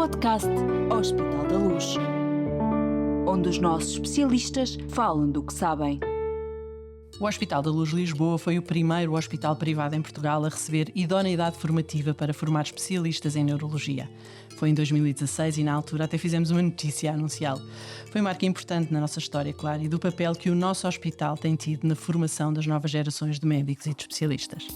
podcast Hospital da Luz, onde os nossos especialistas falam do que sabem. O Hospital da Luz Lisboa foi o primeiro hospital privado em Portugal a receber idoneidade formativa para formar especialistas em neurologia. Foi em 2016 e, na altura, até fizemos uma notícia a anunciá-lo. Foi uma marca importante na nossa história, claro, e do papel que o nosso hospital tem tido na formação das novas gerações de médicos e de especialistas.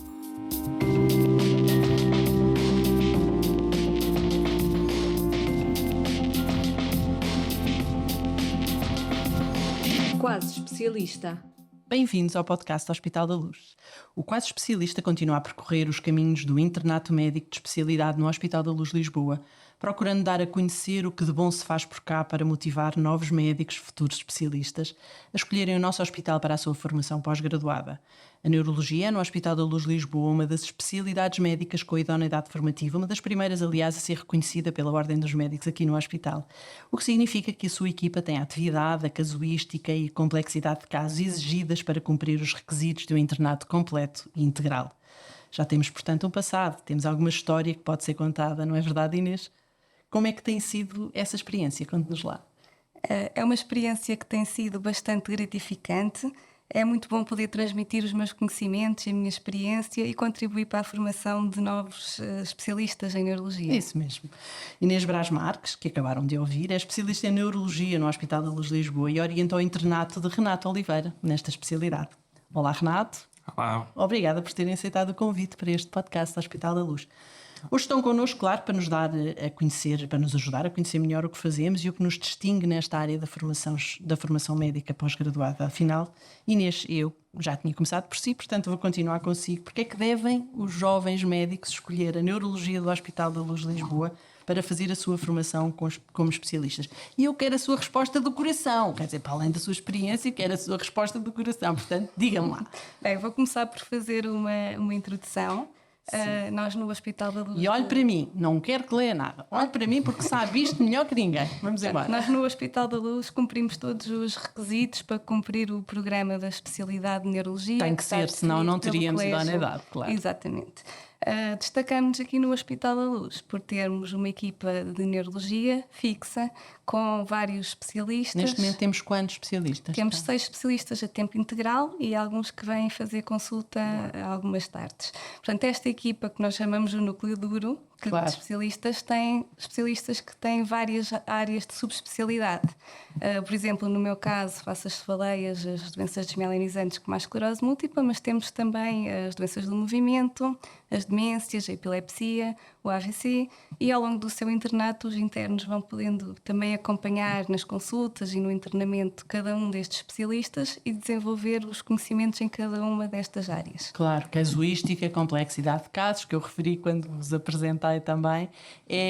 Quase Especialista. Bem-vindos ao podcast Hospital da Luz. O Quase Especialista continua a percorrer os caminhos do internato médico de especialidade no Hospital da Luz Lisboa, procurando dar a conhecer o que de bom se faz por cá para motivar novos médicos, futuros especialistas, a escolherem o nosso hospital para a sua formação pós-graduada. A neurologia é no Hospital da Luz Lisboa uma das especialidades médicas com idoneidade formativa, uma das primeiras, aliás, a ser reconhecida pela Ordem dos Médicos aqui no hospital, o que significa que a sua equipa tem a atividade, a casuística e complexidade de casos exigidas para cumprir os requisitos de um internato completo e integral. Já temos, portanto, um passado, temos alguma história que pode ser contada, não é verdade, Inês? Como é que tem sido essa experiência? Conte-nos lá. É uma experiência que tem sido bastante gratificante. É muito bom poder transmitir os meus conhecimentos, a minha experiência e contribuir para a formação de novos especialistas em neurologia. Isso mesmo. Inês Braz Marques, que acabaram de ouvir, é especialista em neurologia no Hospital da Luz Lisboa e orienta o internato de Renato Oliveira nesta especialidade. Olá, Renato. Olá. Obrigada por terem aceitado o convite para este podcast do Hospital da Luz. Hoje estão connosco, claro, para nos dar a conhecer, para nos ajudar a conhecer melhor o que fazemos e o que nos distingue nesta área da formação médica pós-graduada. Afinal, Inês, eu já tinha começado por si, portanto vou continuar consigo. Porque é que devem os jovens médicos escolher a neurologia do Hospital da Luz Lisboa para fazer a sua formação como especialistas? E eu quero a sua resposta do coração, quer dizer, para além da sua experiência, quero a sua resposta do coração, portanto, diga-me lá. Bem, vou começar por fazer uma introdução. Nós no Hospital da Luz... E olhe para mim, não quero que leia nada. Olhe para mim porque sabe isto melhor que ninguém. Vamos embora. Nós no Hospital da Luz cumprimos todos os requisitos para cumprir o programa da especialidade de neurologia. Tem que ser, senão não teríamos idoneidade, claro. Exatamente. Destacamos aqui no Hospital da Luz por termos uma equipa de neurologia fixa com vários especialistas. Neste momento temos quantos especialistas? Temos 6 especialistas a tempo integral e alguns que vêm fazer consulta algumas tardes. Portanto, esta equipa que nós chamamos o núcleo duro, que claro, de especialistas, tem especialistas que têm várias áreas de subespecialidade. Por exemplo, no meu caso, faço as cefaleias, as doenças desmielinizantes como a esclerose múltipla, mas temos também as doenças do movimento, as demências, a epilepsia, o AVC, e ao longo do seu internato os internos vão podendo também acompanhar nas consultas e no internamento cada um destes especialistas e desenvolver os conhecimentos em cada uma destas áreas. Claro, casuística, complexidade de casos, que eu referi quando vos apresentei também.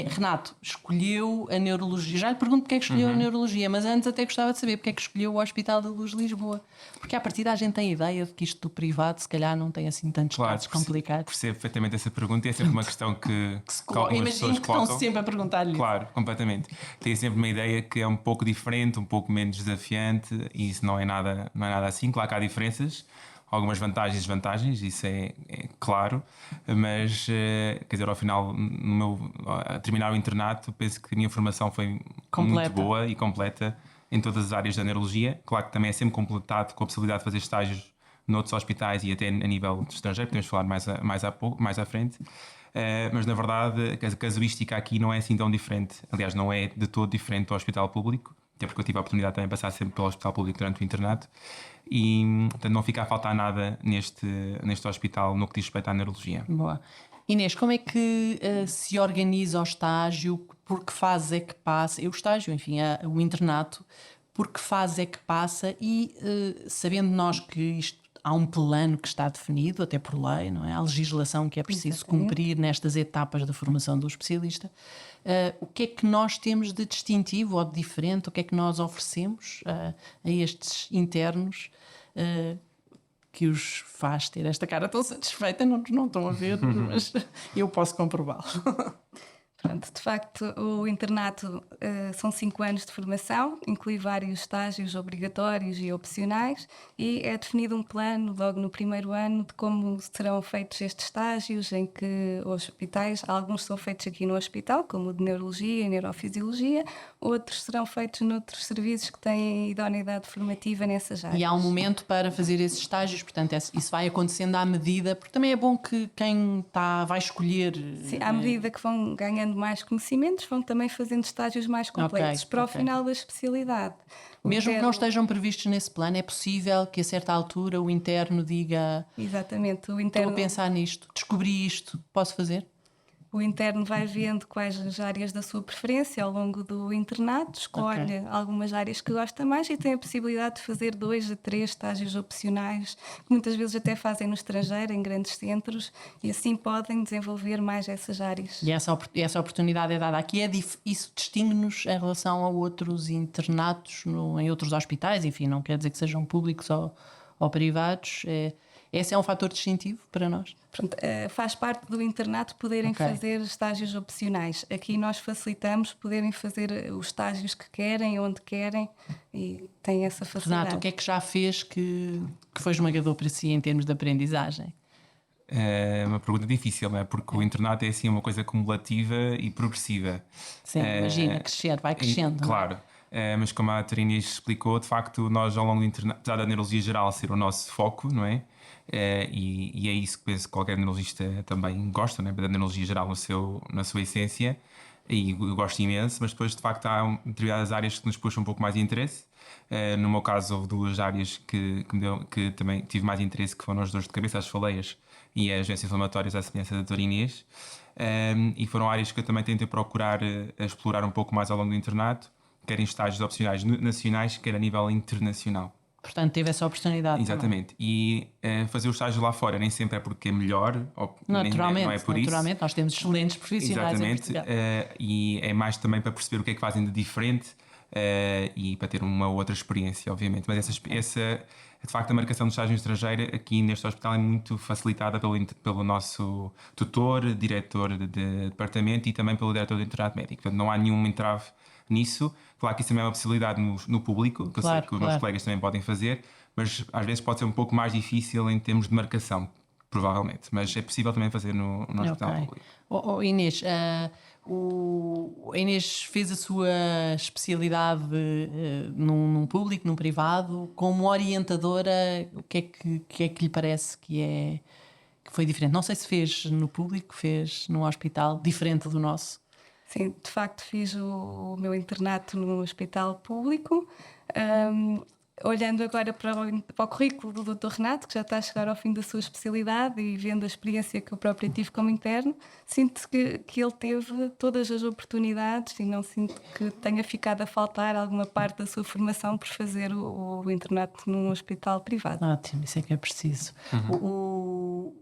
Renato, escolheu a neurologia. Já lhe pergunto porque é que escolheu a neurologia, mas antes até gostava de saber porque é que escolheu o Hospital da Luz Lisboa. Porque à partida a gente tem a ideia de que isto do privado se calhar não tem assim tantos casos complicados. Percebo perfeitamente essa pergunta e é sempre uma questão que algumas pessoas colocam. Estão sempre a perguntar-lhe. Claro, completamente. Tem sempre uma ideia que é um pouco diferente, um pouco menos desafiante e isso não é nada assim. Claro que há diferenças, algumas vantagens e desvantagens, isso é claro, mas quer dizer, ao final, a terminar o internato, penso que a minha formação foi muito boa e completa em todas as áreas da neurologia. Claro que também é sempre completado com a possibilidade de fazer estágios noutros hospitais e até a nível de estrangeiro, podemos falar mais à frente. Mas na verdade a casuística aqui não é assim tão diferente, aliás não é de todo diferente do hospital público, até porque eu tive a oportunidade também de passar sempre pelo hospital público durante o internato e portanto não fica a faltar nada neste hospital no que diz respeito à neurologia. Boa. Inês, como é que se organiza o estágio? Por que fase é que passa? O estágio, enfim, o internato, por que fase é que passa? E sabendo nós que isto há um plano que está definido, até por lei, não é? Há legislação que é preciso cumprir nestas etapas da formação do especialista. O que é que nós temos de distintivo ou de diferente? O que é que nós oferecemos a estes internos que os faz ter esta cara tão satisfeita? Não estão a ver, mas eu posso comprová-lo. Pronto, de facto, o internato são 5 anos de formação, inclui vários estágios obrigatórios e opcionais, e é definido um plano logo no primeiro ano de como serão feitos estes estágios, em que hospitais, alguns são feitos aqui no hospital, como o de neurologia e neurofisiologia, outros serão feitos noutros serviços que têm idoneidade formativa nessas áreas. E há um momento para fazer esses estágios, portanto, isso vai acontecendo à medida, porque também é bom que quem vai escolher. Sim, à medida que vão ganhando mais conhecimentos, vão também fazendo estágios mais completos para o final da especialidade. Mesmo que não estejam previstos nesse plano, é possível que a certa altura o interno diga: exatamente, o estou interno. a pensar nisto, descobri isto, posso fazer? O interno vai vendo quais as áreas da sua preferência ao longo do internato, escolhe algumas áreas que gosta mais e tem a possibilidade de fazer 2 a 3 estágios opcionais, que muitas vezes até fazem no estrangeiro, em grandes centros, e assim podem desenvolver mais essas áreas. E essa oportunidade é dada aqui. Isso distingue-nos em relação a outros internatos em outros hospitais, enfim, não quer dizer que sejam públicos ou privados. Esse é um fator distintivo para nós? Pronto, faz parte do internato poderem fazer estágios opcionais. Aqui nós facilitamos poderem fazer os estágios que querem, onde querem, e têm essa facilidade. Renato, o que é que já fez que foi esmagador para si em termos de aprendizagem? É uma pergunta difícil, não é? Porque o internato é assim uma coisa cumulativa e progressiva. Sim, imagina, vai crescendo. Claro. Mas como a Terina explicou, de facto, nós ao longo do internato, apesar da neurologia geral ser o nosso foco, não é? E é isso que penso que qualquer neurologista também gosta, não é? Da neurologia geral na sua essência, e eu gosto imenso, mas depois de facto há determinadas áreas que nos puxam um pouco mais de interesse. No meu caso houve 2 áreas que também tive mais interesse, que foram as dores de cabeça, as faleias e as doenças inflamatórias, à semelhança da doutora Inês, e foram áreas que eu também tentei procurar explorar um pouco mais ao longo do internato, quer em estágios opcionais nacionais, quer a nível internacional. Portanto, teve essa oportunidade. Exatamente. E fazer o estágio lá fora nem sempre é porque é melhor, naturalmente, não é por naturalmente, isso. nós temos excelentes profissionais. Exatamente. E é mais também para perceber o que é que fazem de diferente e para ter uma outra experiência, obviamente. Mas essa de facto, a marcação do estágio estrangeiro aqui neste hospital é muito facilitada pelo nosso tutor, diretor de departamento e também pelo diretor do internato médico. Portanto, não há nenhum entrave nisso. Claro que isso também é uma possibilidade no público, que eu sei que os meus colegas também podem fazer, mas às vezes pode ser um pouco mais difícil em termos de marcação, provavelmente. Mas é possível também fazer no hospital público. Inês, a Inês fez a sua especialidade num público, num privado. Como orientadora, o que é que lhe parece que foi diferente? Não sei se fez no público, fez no hospital, diferente do nosso. Sim, de facto fiz o meu internato no hospital público. Olhando agora para o currículo do Dr. Renato, que já está a chegar ao fim da sua especialidade e vendo a experiência que eu própria tive como interno, sinto que ele teve todas as oportunidades e não sinto que tenha ficado a faltar alguma parte da sua formação por fazer o internato num hospital privado. Ótimo, isso é que é preciso.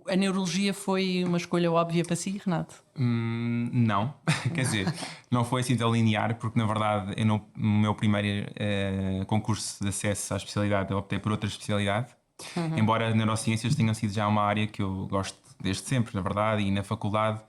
A neurologia foi uma escolha óbvia para si, Renato? Não, quer dizer, não foi assim tão linear, porque na verdade eu no meu primeiro concurso de acesso à especialidade eu optei por outra especialidade, embora neurociências tenha sido já uma área que eu gosto desde sempre, na verdade, e na faculdade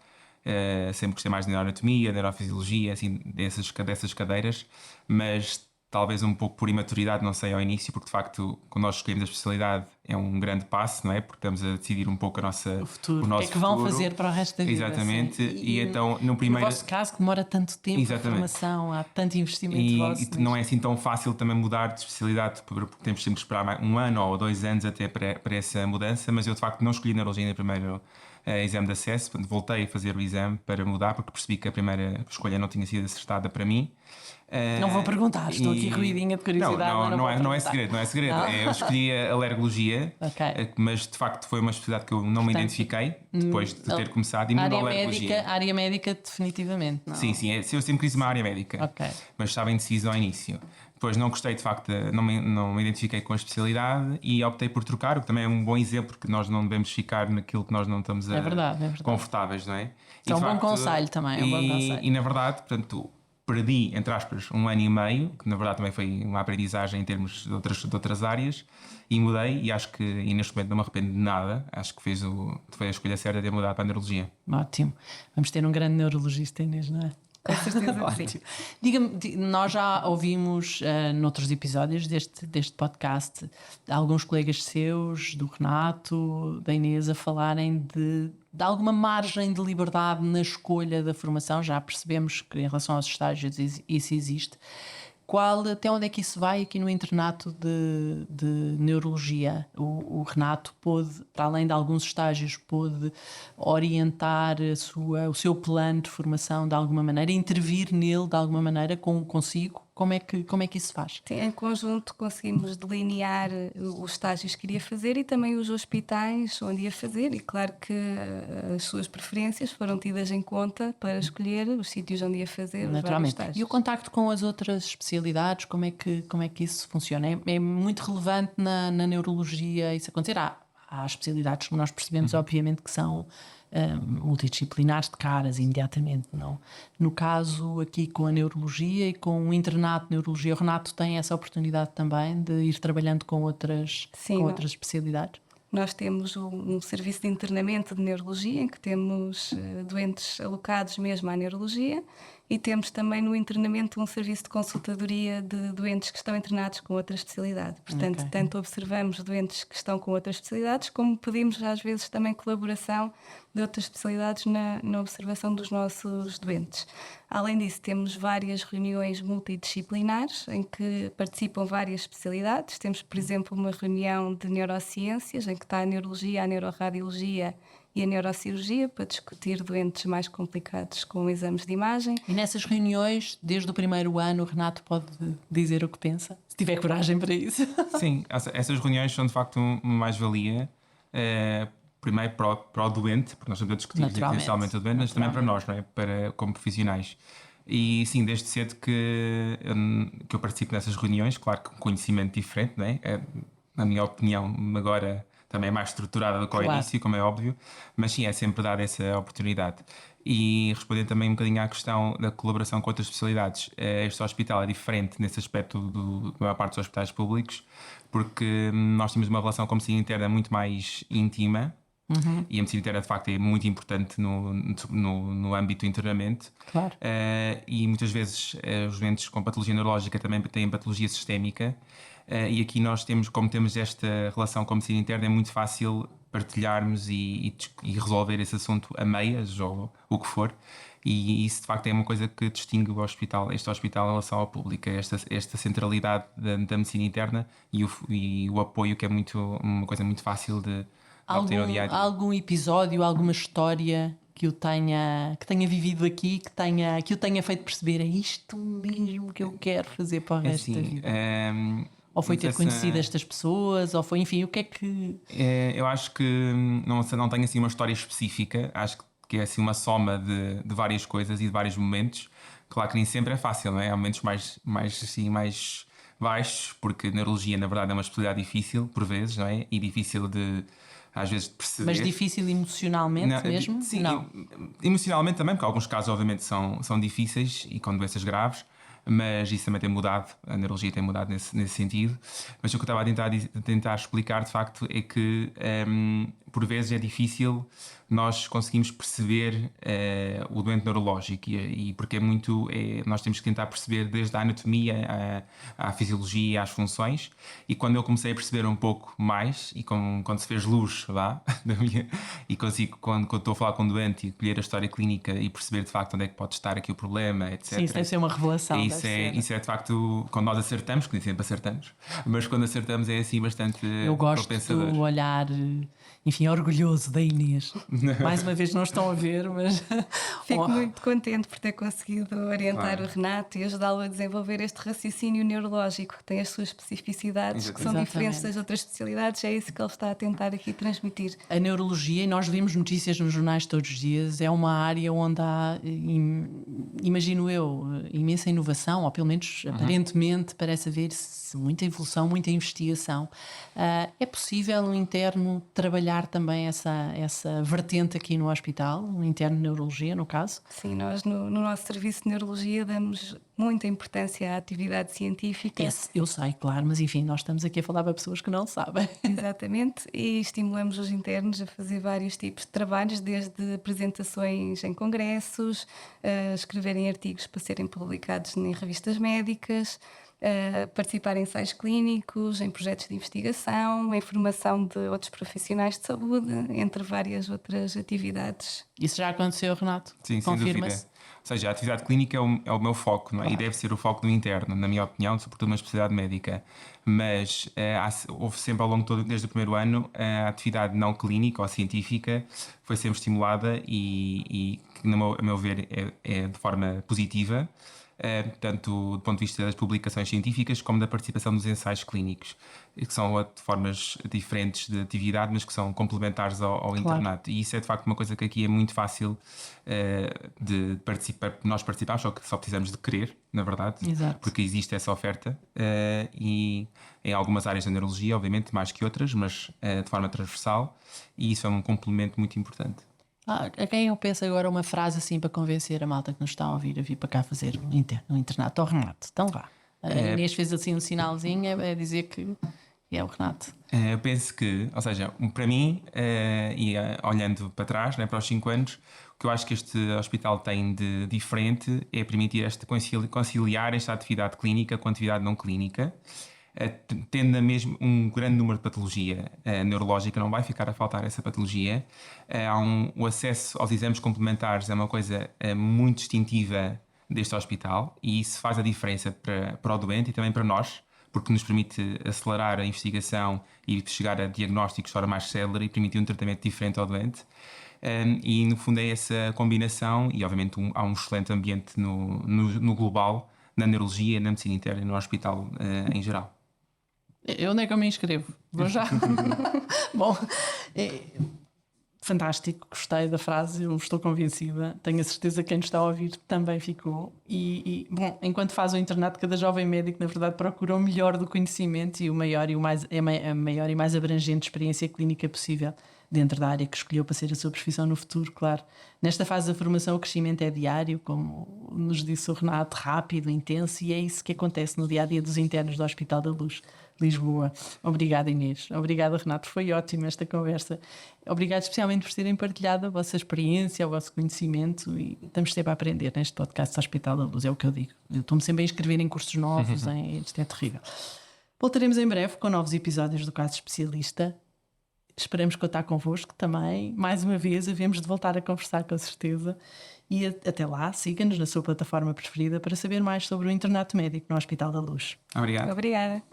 sempre gostei mais de neuroanatomia, neurofisiologia, assim, dessas cadeiras, mas talvez um pouco por imaturidade, não sei, ao início, porque de facto, quando nós escolhemos a especialidade é um grande passo, não é? Porque estamos a decidir um pouco o futuro, nosso o que é que vão fazer para o resto da vida. Exatamente, e então no primeiro... No vosso caso, que demora tanto tempo, a formação, há tanto investimento vosso. E não é assim tão fácil também mudar de especialidade, porque temos sempre que esperar 1 ano ou 2 anos até para essa mudança, mas eu de facto não escolhi neurologia no primeiro exame de acesso, voltei a fazer o exame para mudar, porque percebi que a primeira escolha não tinha sido acertada para mim. Não vou perguntar, estou aqui ruidinha de curiosidade. Não é segredo. Eu escolhi a alergologia, mas de facto foi uma especialidade que eu não me identifiquei depois de ter começado. Área médica, definitivamente. Não. Sim, eu sempre quis uma área médica, mas estava indeciso ao início. Depois não gostei, de facto, não me identifiquei com a especialidade e optei por trocar, o que também é um bom exemplo, porque nós não devemos ficar naquilo que nós não estamos confortáveis, não é? É um bom conselho também. E na verdade, portanto, perdi, entre aspas, 1 ano e meio, que na verdade também foi uma aprendizagem em termos de outras áreas, e mudei, e acho que e neste momento não me arrependo de nada. Acho que foi a escolha certa de ter mudado para a neurologia. Ótimo. Vamos ter um grande neurologista, Inês, não é? Com certeza que Ótimo. sim. Diga-me, nós já ouvimos noutros episódios deste podcast alguns colegas seus, do Renato, da Inês, a falarem de alguma margem de liberdade na escolha da formação. Já percebemos que em relação aos estágios isso existe. Até onde é que isso vai aqui no internato de neurologia? O Renato pôde, para além de alguns estágios, pôde orientar o seu plano de formação de alguma maneira, intervir nele de alguma maneira consigo? Como é que isso se faz? Sim, em conjunto conseguimos delinear os estágios que iria fazer e também os hospitais onde ia fazer, e claro que as suas preferências foram tidas em conta para escolher os sítios onde ia fazer os vários Naturalmente. estágios. E o contacto com as outras especialidades, como é que isso funciona? É muito relevante na neurologia isso acontecer? Há especialidades que nós percebemos, obviamente, que são multidisciplinares de caras imediatamente, não? No caso aqui com a neurologia e com o internato de neurologia, o Renato tem essa oportunidade também de ir trabalhando com outras especialidades? Nós temos um serviço de internamento de neurologia em que temos doentes alocados mesmo à neurologia, e temos também no internamento um serviço de consultadoria de doentes que estão internados com outra especialidade. Portanto, tanto observamos doentes que estão com outras especialidades, como pedimos às vezes também colaboração de outras especialidades na observação dos nossos doentes. Além disso, temos várias reuniões multidisciplinares em que participam várias especialidades. Temos, por exemplo, uma reunião de neurociências em que está a neurologia, a neuroradiologia e a neurocirurgia para discutir doentes mais complicados com exames de imagem. E nessas reuniões, desde o primeiro ano, o Renato pode dizer o que pensa, se tiver coragem para isso. Sim, essas reuniões são de facto uma mais-valia. Primeiro para o doente, porque nós estamos a discutir essencialmente o doente, mas também para nós, não é? Como profissionais. E sim, desde cedo que eu participo nessas reuniões, claro que com conhecimento diferente, não é? Na minha opinião, agora também é mais estruturada do que ao início, como é óbvio, mas sim, é sempre dada essa oportunidade. E respondendo também um bocadinho à questão da colaboração com outras especialidades, este hospital é diferente nesse aspecto da maior parte dos hospitais públicos, porque nós temos uma relação com a medicina interna muito mais íntima. E a medicina interna de facto é muito importante no âmbito do internamento. Claro. E muitas vezes os doentes com patologia neurológica também têm patologia sistémica, e aqui nós como temos esta relação com a medicina interna, é muito fácil partilharmos e resolver esse assunto a meias ou o que for. E isso de facto é uma coisa que distingue este hospital em relação ao público, esta centralidade da medicina interna e o apoio, que é uma coisa muito fácil de obter no dia a dia. Algum episódio, alguma história que tenha vivido aqui, que o tenha feito perceber, é isto mesmo que eu quero fazer para o resto da vida? Ou foi ter conhecido estas pessoas, ou foi, enfim, o que é que... Eu acho que não tenho assim uma história específica, acho que é assim uma soma de várias coisas e de vários momentos. Claro que nem sempre é fácil, não é? Há momentos mais baixos, porque neurologia na verdade é uma especialidade difícil por vezes, não é? E difícil às vezes de perceber. Mas difícil emocionalmente mesmo? Sim, não. Emocionalmente também, porque alguns casos obviamente são difíceis e com doenças graves, mas isso também tem mudado, a neurologia tem mudado nesse sentido. Mas o que eu estava a tentar explicar de facto é que por vezes é difícil nós conseguimos perceber o doente neurológico, e porque nós temos que tentar perceber desde a anatomia à fisiologia, às funções. E quando eu comecei a perceber um pouco mais, e quando se fez luz e consigo, quando estou a falar com um doente e colher a história clínica e perceber de facto onde é que pode estar aqui o problema, etc. Sim, isso deve ser uma revelação. Isso é de facto quando nós acertamos, que nem sempre acertamos, mas quando acertamos é assim bastante. Eu gosto do olhar, enfim, orgulhoso da Inês. Mais uma vez não estão a ver, mas... Fico muito contente por ter conseguido orientar o Renato e ajudá-lo a desenvolver este raciocínio neurológico que tem as suas especificidades, que são diferentes das outras especialidades. É isso que ele está a tentar aqui transmitir. A neurologia, e nós vemos notícias nos jornais todos os dias, é uma área onde há, imagino eu, imensa inovação, ou pelo menos aparentemente parece haver muita evolução, muita investigação. É possível no interno trabalhar também essa vertente aqui no hospital, no interno de neurologia, no caso? Sim, nós no nosso serviço de neurologia damos muita importância à atividade científica. Eu sei, claro, mas enfim, nós estamos aqui a falar para pessoas que não sabem. Exatamente, e estimulamos os internos a fazer vários tipos de trabalhos, desde apresentações em congressos, a escreverem artigos para serem publicados em revistas médicas, a participar em ensaios clínicos, em projetos de investigação, em formação de outros profissionais de saúde, entre várias outras atividades. Isso já aconteceu, Renato? Sim, sem dúvida. Confirma-se? Ou seja, a atividade clínica é o meu foco, não é? E deve ser o foco do interno, na minha opinião, sobretudo uma especialidade médica. Mas houve sempre ao longo todo, desde o primeiro ano, a atividade não clínica ou científica foi sempre estimulada e a meu ver, é de forma positiva. Tanto do ponto de vista das publicações científicas como da participação nos ensaios clínicos, que são formas diferentes de atividade, mas que são complementares ao internato. E isso é de facto uma coisa que aqui é muito fácil de participar. Nós participamos, só precisamos de querer, na verdade. Exato. Porque existe essa oferta e em algumas áreas da neurologia, obviamente, mais que outras, mas de forma transversal, e isso é um complemento muito importante. A quem eu peço agora uma frase assim para convencer a malta que nos está a ouvir a vir para cá fazer um internato ao Renato? Então vá. A Inês fez assim um sinalzinho a dizer que é o Renato. Eu penso que, ou seja, para mim, olhando para trás, né, para os 5 anos, o que eu acho que este hospital tem de diferente é permitir conciliar esta atividade clínica com a atividade não clínica. Tendo mesmo um grande número de patologia neurológica, não vai ficar a faltar essa patologia. O acesso aos exames complementares é uma coisa muito distintiva deste hospital e isso faz a diferença para o doente e também para nós, porque nos permite acelerar a investigação e chegar a diagnósticos de forma mais célere e permitir um tratamento diferente ao doente. E no fundo é essa combinação e obviamente há um excelente ambiente no global, na neurologia, na medicina interna e no hospital em geral. Onde é que eu me inscrevo? Vou já. Bom, fantástico, gostei da frase, eu estou convencida, tenho a certeza que quem nos está a ouvir também ficou. Bom, enquanto faz o internato, cada jovem médico, na verdade, procura o melhor do conhecimento e a maior e mais abrangente experiência clínica possível dentro da área que escolheu para ser a sua profissão no futuro, claro. Nesta fase da formação o crescimento é diário, como nos disse o Renato, rápido, intenso, e é isso que acontece no dia-a-dia dos internos do Hospital da Luz, Lisboa. Obrigada, Inês. Obrigada, Renato. Foi ótima esta conversa. Obrigado especialmente por terem partilhado a vossa experiência, o vosso conhecimento, e estamos sempre a aprender neste podcast do Hospital da Luz, é o que eu digo. Eu estou-me sempre a inscrever em cursos novos, isto é terrível. Voltaremos em breve com novos episódios do Caso Especialista. Esperamos contar convosco também. Mais uma vez, havemos de voltar a conversar com certeza. E até lá, siga-nos na sua plataforma preferida para saber mais sobre o internato médico no Hospital da Luz. Obrigado. Obrigada.